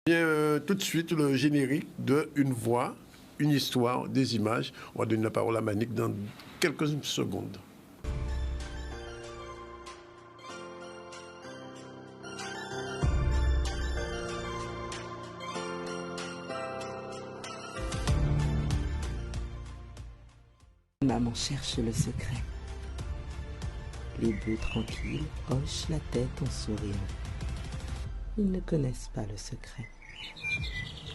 Bien, tout de suite, le générique de Une voix, une histoire, des images. On va donner la parole à Manik dans quelques secondes. Maman cherche le secret. Les bœufs tranquilles hochent la tête en souriant. Ils ne connaissent pas le secret.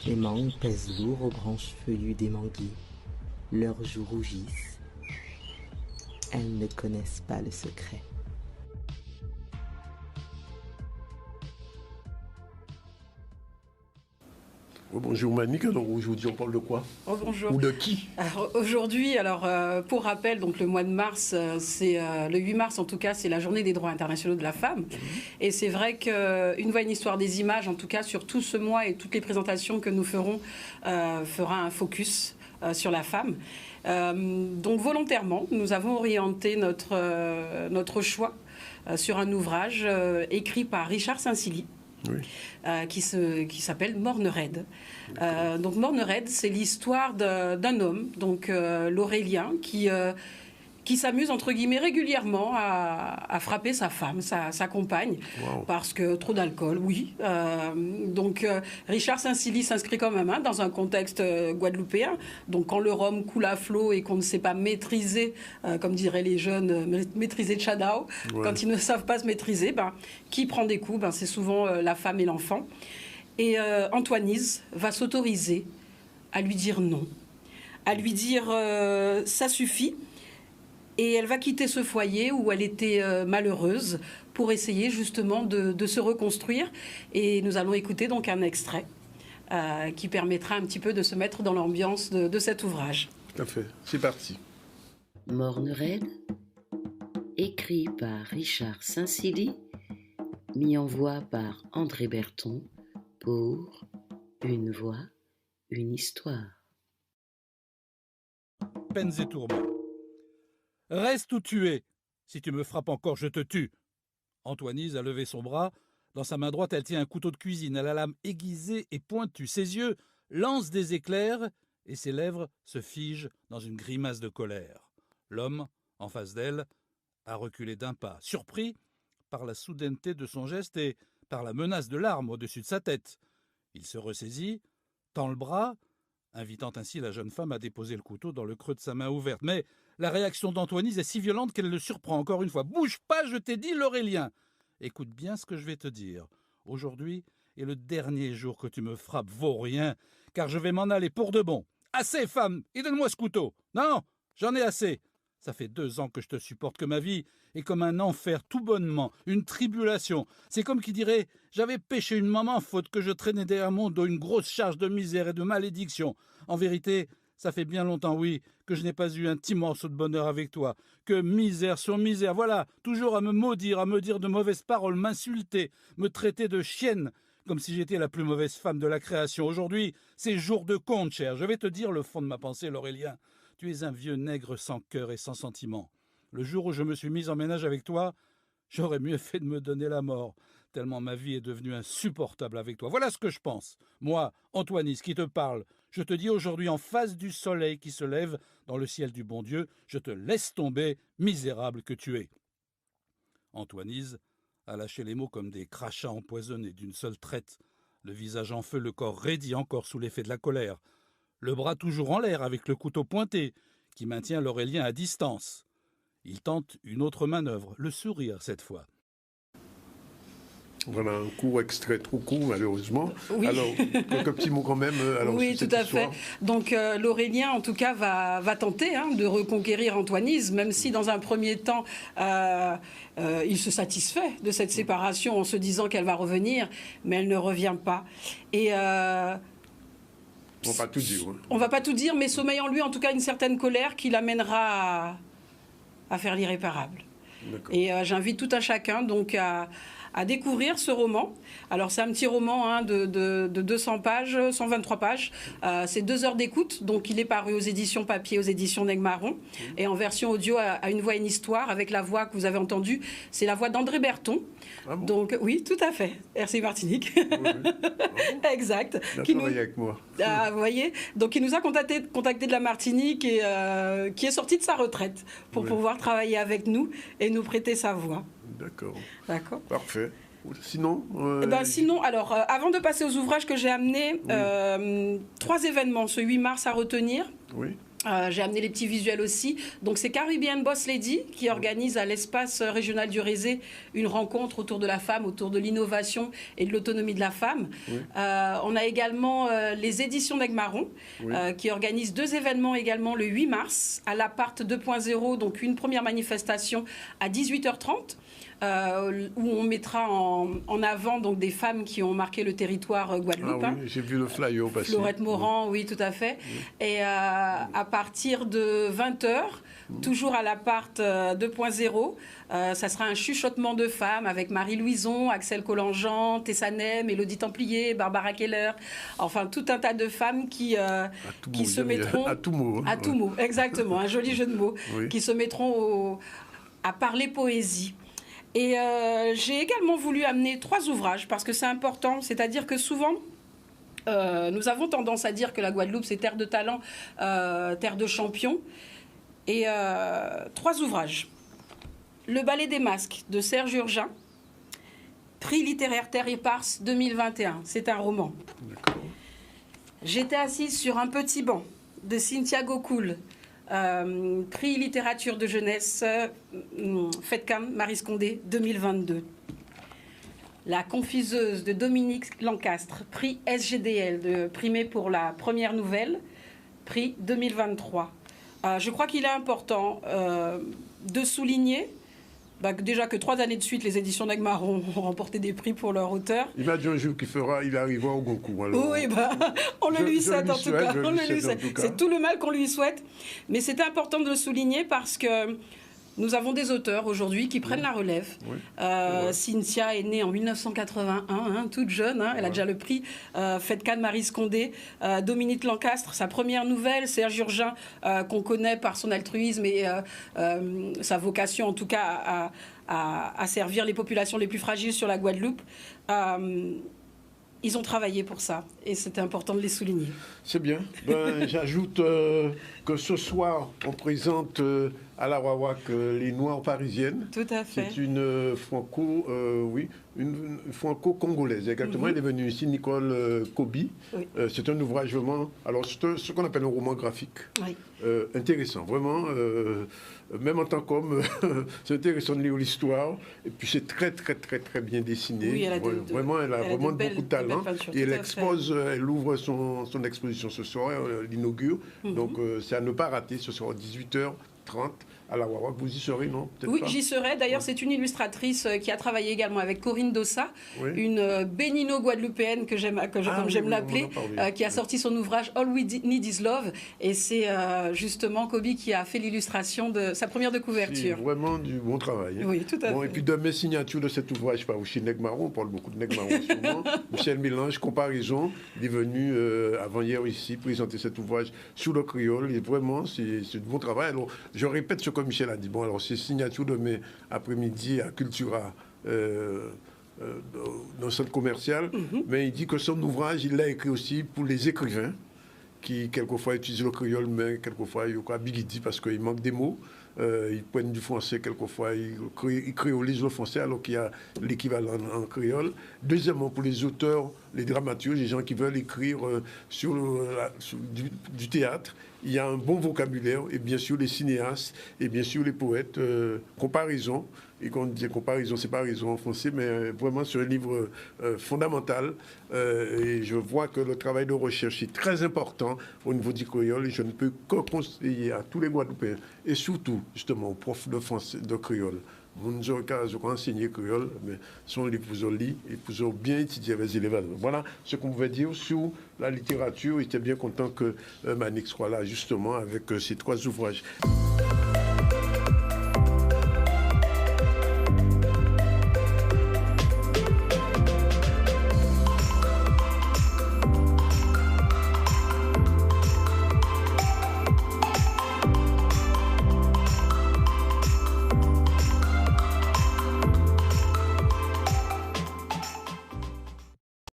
Les mangues pèsent lourd aux branches feuillues des manguiers. Leurs joues rougissent. Elles ne connaissent pas le secret. Oh, bonjour Manik, alors aujourd'hui on parle de quoi? Oh, bonjour. Ou de qui? Aujourd'hui, pour rappel, donc le mois de mars, c'est le 8 mars en tout cas, c'est la journée des droits internationaux de la femme. Et c'est vrai qu'Une voix, une histoire des images, en tout cas sur tout ce mois et toutes les présentations que nous ferons, fera un focus sur la femme. Donc volontairement, nous avons orienté notre choix sur un ouvrage écrit par Richard Saint-Silly. Oui. Qui s'appelle Morne-Raide. Donc Morne-Raide, c'est l'histoire d'un homme, donc l'Aurélien, qui s'amuse entre guillemets régulièrement à frapper sa femme, sa compagne, wow. Parce que trop d'alcool, oui. Donc Richard Saint-Silly s'inscrit quand même dans un contexte guadeloupéen. Donc quand le rhum coule à flot et qu'on ne sait pas maîtriser, comme diraient les jeunes, maîtriser le chadao, ouais. Quand ils ne savent pas se maîtriser, qui prend des coups, c'est souvent la femme et l'enfant. Et Antoinise va s'autoriser à lui dire non, à lui dire ça suffit. Et elle va quitter ce foyer où elle était malheureuse pour essayer justement de se reconstruire. Et nous allons écouter donc un extrait qui permettra un petit peu de se mettre dans l'ambiance de cet ouvrage. Tout à fait, c'est parti. Morne-Raide, écrit par Richard Saint-Silly, mis en voix par André Berton pour Une voix, une histoire. Peines et tourments. Reste où tu es. Si tu me frappes encore, je te tue. Antoinise a levé son bras. Dans sa main droite, elle tient un couteau de cuisine à la lame aiguisée et pointue. Ses yeux lancent des éclairs et ses lèvres se figent dans une grimace de colère. L'homme, en face d'elle, a reculé d'un pas, surpris par la soudaineté de son geste et par la menace de l'arme au-dessus de sa tête. Il se ressaisit, tend le bras, invitant ainsi la jeune femme à déposer le couteau dans le creux de sa main ouverte. Mais la réaction d'Antoinise est si violente qu'elle le surprend encore une fois. « Bouge pas, je t'ai dit, l'Aurélien !» Écoute bien ce que je vais te dire. Aujourd'hui est le dernier jour que tu me frappes, vaut rien, car je vais m'en aller pour de bon. Assez, femme, et donne-moi ce couteau. Non, j'en ai assez. Ça fait 2 ans que je te supporte, que ma vie est comme un enfer tout bonnement, une tribulation. C'est comme qui dirait « J'avais péché une maman, faute que je traînais derrière mon dos une grosse charge de misère et de malédiction. » En vérité, ça fait bien longtemps, oui, que je n'ai pas eu un petit morceau de bonheur avec toi. Que misère sur misère, voilà, toujours à me maudire, à me dire de mauvaises paroles, m'insulter, me traiter de chienne, comme si j'étais la plus mauvaise femme de la création. Aujourd'hui, c'est jour de compte, cher. Je vais te dire le fond de ma pensée, l'Aurélien. Tu es un vieux nègre sans cœur et sans sentiment. Le jour où je me suis mise en ménage avec toi, j'aurais mieux fait de me donner la mort, tellement ma vie est devenue insupportable avec toi. Voilà ce que je pense. Moi, Antoinise, qui te parle, je te dis aujourd'hui en face du soleil qui se lève dans le ciel du bon Dieu, je te laisse tomber, misérable que tu es. Antoinise a lâché les mots comme des crachats empoisonnés d'une seule traite, le visage en feu, le corps raidi encore sous l'effet de la colère, le bras toujours en l'air avec le couteau pointé qui maintient l'Aurélien à distance. Il tente une autre manœuvre, le sourire cette fois. Voilà un court extrait, trop court malheureusement. Oui. Alors, quelques petits mots quand même. Alors, oui, tout à fait. Donc l'Aurélien, en tout cas, va tenter de reconquérir Antoinise, même si dans un premier temps, il se satisfait de cette séparation en se disant qu'elle va revenir, mais elle ne revient pas. Et... on va pas tout dire. On va pas tout dire, mais sommeille en lui, en tout cas, une certaine colère qui l'amènera à faire l'irréparable. Et j'invite tout un chacun donc à découvrir ce roman. Alors c'est un petit roman de 200 pages, 123 pages. C'est 2 heures d'écoute, donc il est paru aux éditions papier, aux éditions Negmaron. Et en version audio à Une voix, une histoire, avec la voix que vous avez entendue, c'est la voix d'André Berton. Ah bon? Donc oui, tout à fait. RCI Martinique. Oui. Ah bon? exact. Il a Qui nous, travaillé avec moi. vous voyez, donc il nous a contacté de la Martinique et qui est sorti de sa retraite pour pouvoir travailler avec nous et nous prêter sa voix. D'accord. D'accord. Parfait. Sinon sinon, alors, avant de passer aux ouvrages que j'ai amenés, 3 événements ce 8 mars à retenir. Oui. J'ai amené les petits visuels aussi. Donc c'est Caribbean Boss Lady qui organise à l'espace régional du Rézé une rencontre autour de la femme, autour de l'innovation et de l'autonomie de la femme. Oui. On a également les éditions d'Aigues-Marron qui organisent 2 événements également le 8 mars à l'Appart 2.0, donc une première manifestation à 18h30. Où on mettra en avant donc des femmes qui ont marqué le territoire guadeloupéen. Ah oui, j'ai vu le flyer passer. Fleurette Morand, oui, tout à fait. Et à partir de 20h, toujours à l'appart 2.0, ça sera un chuchotement de femmes avec Marie Louison, Axel Collangean, Tessa Nem, Élodie Templier, Barbara Keller, enfin tout un tas de femmes qui se mettront... À tout mot. À tout mot, exactement, un joli jeu de mots, qui se mettront à parler poésie. Et j'ai également voulu amener 3 ouvrages parce que c'est important, c'est-à-dire que souvent, nous avons tendance à dire que la Guadeloupe, c'est terre de talent, terre de champions. Et 3 ouvrages. Le Ballet des masques de Serge Urgin, prix littéraire Terre éparse 2021. C'est un roman. J'étais assise sur un petit banc de Cynthia Gokoul. Prix littérature de jeunesse FEDCAM Marie Scondé 2022. La confiseuse de Dominique Lancastre, prix SGDL, primé pour la première nouvelle, prix 2023. Je crois qu'il est important de souligner déjà que 3 années de suite, les éditions d'Aigues-Marron ont remporté des prix pour leur auteur. Il m'a dit un jour il arrivera au Goncourt. Oui, on le lui souhaite en tout cas. C'est tout le mal qu'on lui souhaite. Mais c'était important de le souligner parce que nous avons des auteurs aujourd'hui qui prennent la relève. Cynthia est née en 1981, toute jeune. Elle a déjà le prix FEDCAM Marie Scondé. Dominique Lancastre, sa première nouvelle. Serge Urgin, qu'on connaît par son altruisme et sa vocation, en tout cas, à servir les populations les plus fragiles sur la Guadeloupe. Ils ont travaillé pour ça et c'était important de les souligner. C'est bien. J'ajoute que ce soir, on présente à la Wawak les Noires parisiennes. Tout à fait. C'est une franco-congolaise. Exactement. Elle est venue ici, Nicole Kobi. Oui. C'est un ouvrage vraiment... Alors, c'est ce qu'on appelle un roman graphique. Oui. Intéressant, vraiment. Même en tant qu'homme, c'est intéressant de lire l'histoire. Et puis, c'est très, très, très, très bien dessiné. Oui, elle a vraiment beaucoup de talent. Et elle ouvre son exposition ce soir, elle l'inaugure. Donc, c'est à ne pas rater. Ce soir à 18h30 à la Wawak. Vous y serez, non? Oui, j'y serai. D'ailleurs, c'est une illustratrice qui a travaillé également avec Corinne Dossa, une bénino-guadeloupéenne comme j'aime l'appeler, qui a sorti son ouvrage All We Need Is Love. Et c'est justement Kobi qui a fait l'illustration de sa première de couverture. C'est vraiment du bon travail. Oui, tout à fait. Et puis de mes signatures de cet ouvrage, pas aussi Nègre-Marron, on parle beaucoup de Nègre-Marron en ce moment. Michel Mélange, Comparaison, il est venu avant-hier ici présenter cet ouvrage sur le créole. Et vraiment, c'est du bon travail. Alors, je répète ce que Michel a dit. Bon, alors, c'est signature de mes après-midi à Cultura. Dans le centre commercial, mais il dit que son ouvrage, il l'a écrit aussi pour les écrivains qui, quelquefois, utilisent le créole, mais quelquefois, il y a bigidi parce qu'il manque des mots. Ils prennent du français, quelquefois, ils créolisent le français alors qu'il y a l'équivalent en créole. Deuxièmement, pour les auteurs, les dramaturges, les gens qui veulent écrire sur du théâtre, il y a un bon vocabulaire, et bien sûr les cinéastes, et bien sûr les poètes. Comparaison, et quand on dit comparaison, c'est pas raison en français, mais vraiment c'est un livre fondamental. Et je vois que le travail de recherche est très important au niveau du créole, et je ne peux que conseiller à tous les Guadeloupéens, et surtout, justement, aux profs de français, de créole. Je vais enseigner créole, mais son livre vous lit et vous bien étudié les élèves. Voilà ce qu'on pouvait dire sur la littérature. J'étais bien content que Manix soit là, justement, avec ces 3 ouvrages.